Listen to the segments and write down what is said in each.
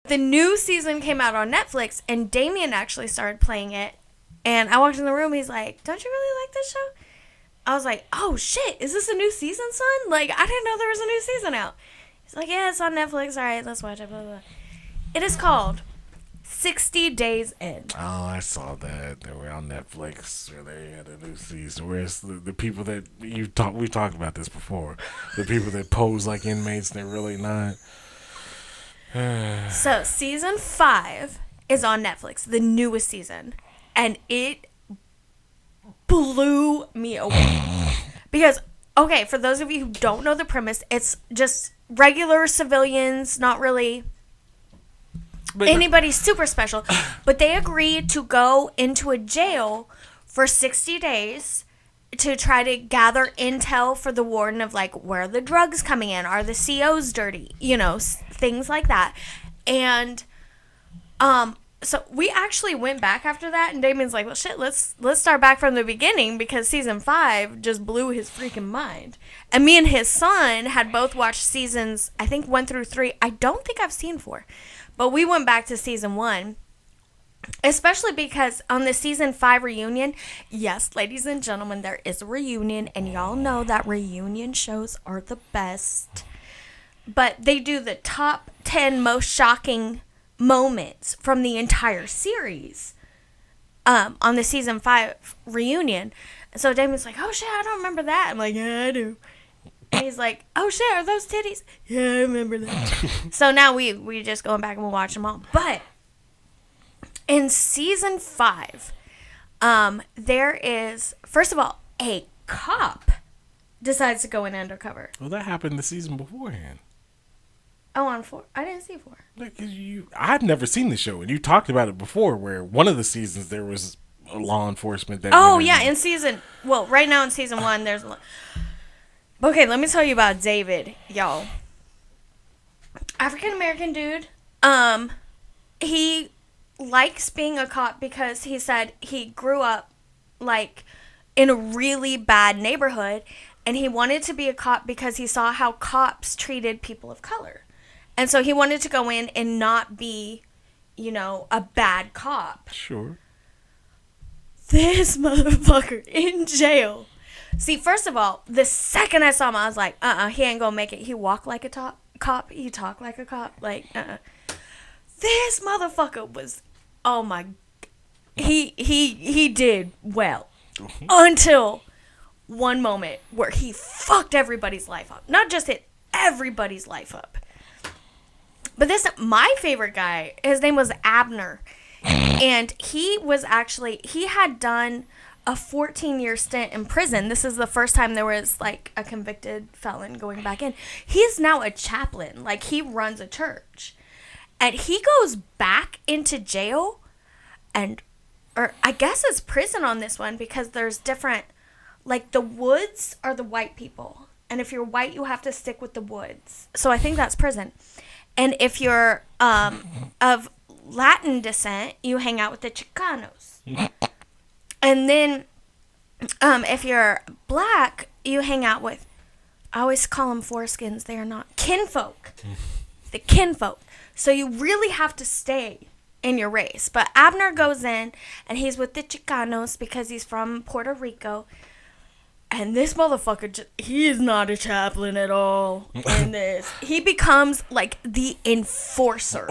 the new season came out on Netflix, and Damien actually started playing it. And I walked in the room. He's like, "Don't you really like this show?" I was like, "Oh shit, is this a new season, son? Like, I didn't know there was a new season out." He's like, "Yeah, it's on Netflix. All right, let's watch it." Blah, blah, blah. It is called 60 Days In. Oh, I saw that. They were on Netflix. Where they had a new season. Where's the people that we talked about this before? The people that pose like inmates, they're really not. So season 5 is on Netflix, the newest season, and it blew me away. Because, okay, for those of you who don't know the premise, it's just regular civilians, not really anybody super special, but they agreed to go into a jail for 60 days to try to gather intel for the warden of, like, where are the drugs coming in? Are the COs dirty? You know, things like that. And so we actually went back after that, and Damien's like, well, shit, let's start back from the beginning, because season 5 just blew his freaking mind. And me and his son had both watched seasons, I think 1 through 3. I don't think I've seen 4. But we went back to season 1, especially because on the season 5 reunion, yes, ladies and gentlemen, there is a reunion, and y'all know that reunion shows are the best. But they do the top 10 most shocking moments from the entire series on the season 5 reunion. So Damien's like, oh shit, I don't remember that. I'm like, yeah, I do. And he's like, oh shit, are those titties? Yeah, I remember that. So now we just going back and we'll watch them all. But in season 5, there is, first of all, a cop decides to go in undercover. Well, that happened the season beforehand. Oh, on 4? I didn't see 4. I'd never seen the show, and you talked about it before, where one of the seasons there was a law enforcement that... Oh, yeah, right now in season 1, there's... Okay, let me tell you about David, y'all. African-American dude. He likes being a cop because he said he grew up, like, in a really bad neighborhood, and he wanted to be a cop because he saw how cops treated people of color. And so he wanted to go in and not be, you know, a bad cop. Sure. This motherfucker in jail. See, first of all, the second I saw him, I was like, he ain't gonna make it. He walk like a cop. He talk like a cop. Like, This motherfucker was, oh my, he did well. Until one moment where he fucked everybody's life up. Not just it, everybody's life up. But my favorite guy, his name was Abner. And he had done a 14-year stint in prison. This is the first time there was, like, a convicted felon going back in. He's now a chaplain. Like, he runs a church. And he goes back into jail, or I guess it's prison on this one, because there's different, like, the Woods are the white people. And if you're white, you have to stick with the Woods. So I think that's prison. And if you're of Latin descent, you hang out with the Chicanos. And then, if you're black, you hang out with, I always call them foreskins. They are not kinfolk. The kinfolk. So you really have to stay in your race. But Abner goes in, and he's with the Chicanos because he's from Puerto Rico. And this motherfucker, he is not a chaplain at all in this. He becomes, like, the enforcer.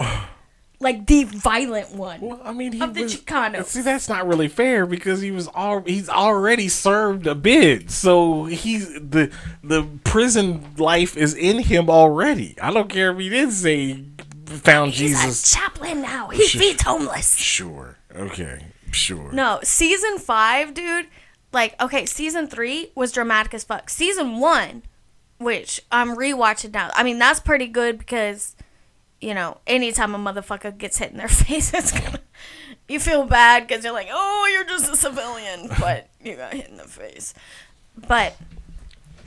Like, the violent one. Well, I mean, of the Chicanos. See, that's not really fair, because he's already served a bid. So the prison life is in him already. I don't care if he did say found Jesus. He's a chaplain now. He feeds homeless. Sure. Okay. Sure. No, season 5, dude. Like, okay, season 3 was dramatic as fuck. Season 1, which I'm rewatching now. I mean, that's pretty good because, you know, anytime a motherfucker gets hit in their face, you feel bad because you're like, oh, you're just a civilian, but you got hit in the face. But,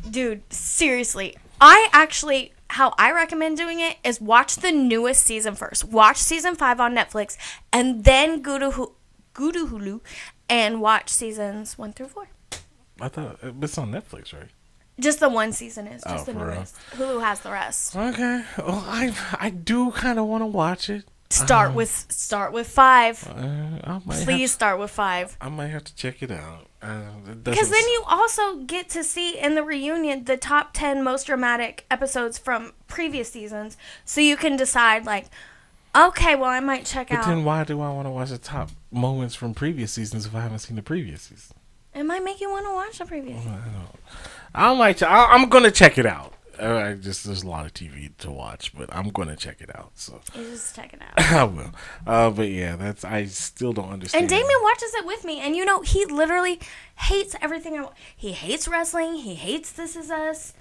dude, seriously, how I recommend doing it is watch the newest season first. Watch season 5 on Netflix, and then go to Hulu and watch seasons 1 through 4. I thought it's on Netflix, right? Just the one season is. Just the for real? newest. Hulu has the rest. Okay. Well, I do kind of want to watch it. Start with 5. I might Please start with 5. I might have to check it out. Because then you also get to see in the reunion the top 10 most dramatic episodes from previous seasons, so you can decide like, okay, well I might check out. But then why do I want to watch the top moments from previous seasons if I haven't seen the previous season? It might make you want to watch the previous. I'm gonna check it out. There's a lot of TV to watch, but I'm gonna check it out. So You just check it out. I will. But yeah, I still don't understand. And Damien watches it with me, and he literally hates everything. He hates wrestling. He hates This Is Us.